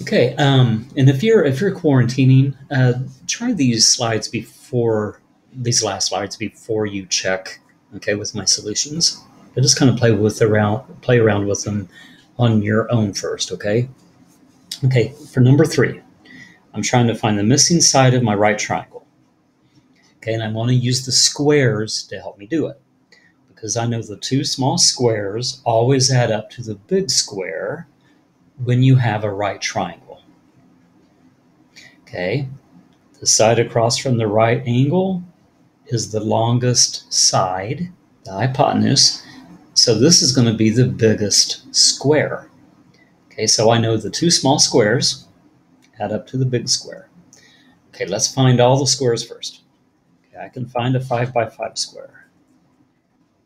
Okay, and if you're quarantining, try these last slides before you check. Okay, with my solutions, I just kind of play around with them on your own first. Okay. Okay, for number three, I'm trying to find the missing side of my right triangle. Okay, and I want to use the squares to help me do it because I know the two small squares always add up to the big square when you have a right triangle. Okay, the side across from the right angle is the longest side, the hypotenuse. So this is going to be the biggest square. Okay, so I know the two small squares add up to the big square. Okay, let's find all the squares first. Okay, I can find a 5 by 5 square.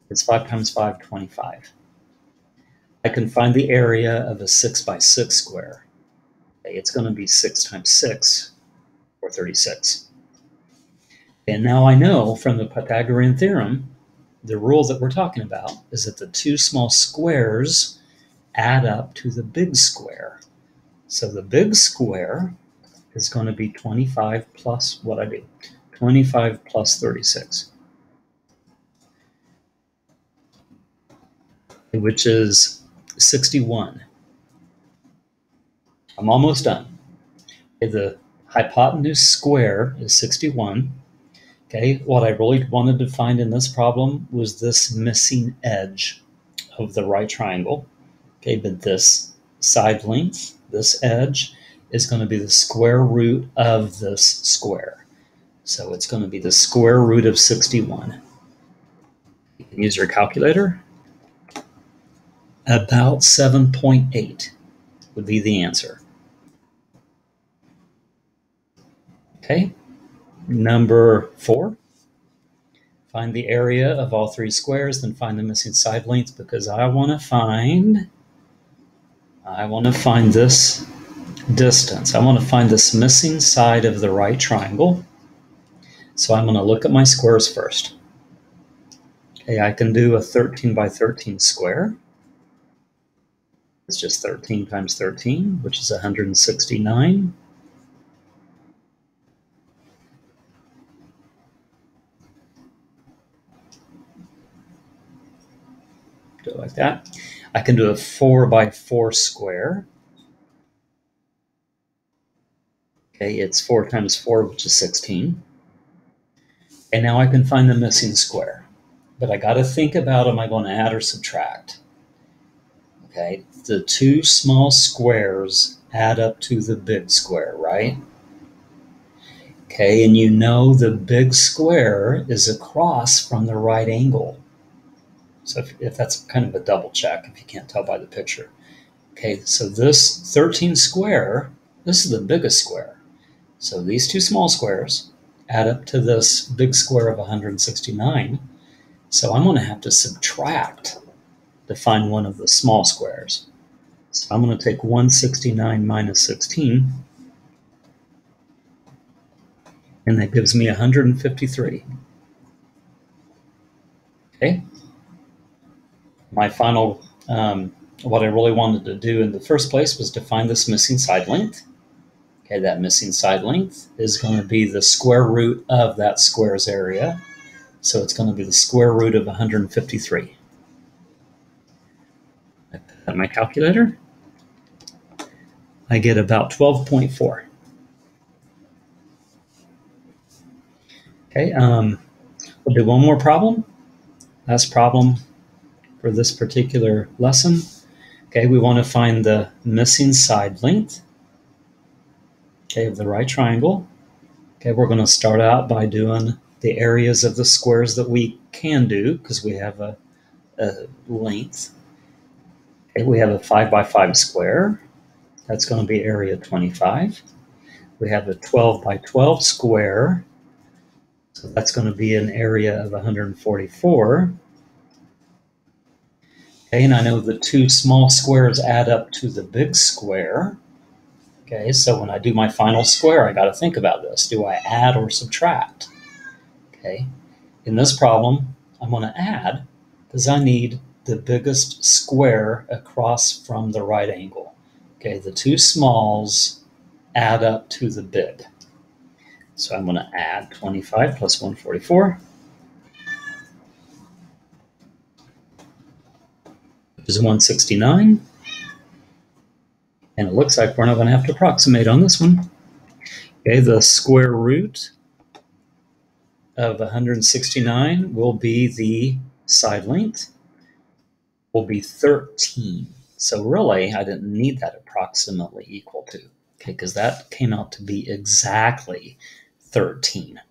It's 5 times 5, 25. I can find the area of a 6 by 6 square. Okay, it's going to be 6 times 6, or 36. And now I know from the Pythagorean theorem, the rule that we're talking about is that the two small squares add up to the big square. So the big square is going to be 25 plus what I do, 25 plus 36, which is 61. I'm almost done. Okay, the hypotenuse square is 61. Okay, what I really wanted to find in this problem was this missing edge of the right triangle. Okay, but this side length, this edge, is going to be the square root of this square. So it's going to be the square root of 61. You can use your calculator. About 7.8 would be the answer. Okay, number 4. Find the area of all three squares, then find the missing side length because I want to find this distance. I want to find this missing side of the right triangle. So I'm going to look at my squares first. Okay, I can do a 13 by 13 square. It's just 13 times 13, which is 169. Do it like that. I can do a 4 by 4 square. Okay, it's 4 times 4, which is 16. And now I can find the missing square. But I got to think about, am I going to add or subtract? Okay, the two small squares add up to the big square, right? Okay, and you know the big square is across from the right angle. So if that's kind of a double check, if you can't tell by the picture. Okay, so this 13 square, this is the biggest square. So these two small squares add up to this big square of 169. So I'm going to have to subtract to find one of the small squares. So I'm going to take 169 minus 16, and that gives me 153. Okay. My final, what I really wanted to do in the first place was to find this missing side length. Okay, that missing side length is going to be the square root of that square's area. So it's going to be the square root of 153. I put that in my calculator. I get about 12.4. Okay, we'll do one more problem. Last problem for this particular lesson. Okay, we want to find the missing side length, okay, of the right triangle. Okay, we're going to start out by doing the areas of the squares that we can do because we have a length. Okay, we have a 5 by 5 square. That's going to be area 25. We have a 12 by 12 square. So that's going to be an area of 144. Okay, and I know the two small squares add up to the big square. Okay, so when I do my final square, I got to think about this. Do I add or subtract? Okay, in this problem, I'm going to add because I need the biggest square across from the right angle. Okay, the two smalls add up to the big. So I'm going to add 25 plus 144, which is 169. And it looks like we're not going to have to approximate on this one. Okay, the square root of 169 will be the side length, will be 13. So really, I didn't need that approximately equal to, okay, because that came out to be exactly 13.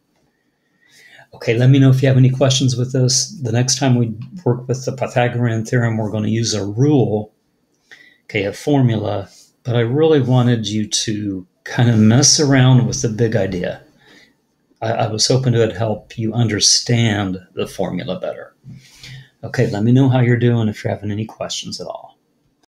Okay, let me know if you have any questions with this. The next time we work with the Pythagorean theorem, we're going to use a rule, okay, a formula, but I really wanted you to kind of mess around with the big idea. I was hoping it would help you understand the formula better. Okay, let me know how you're doing if you're having any questions at all.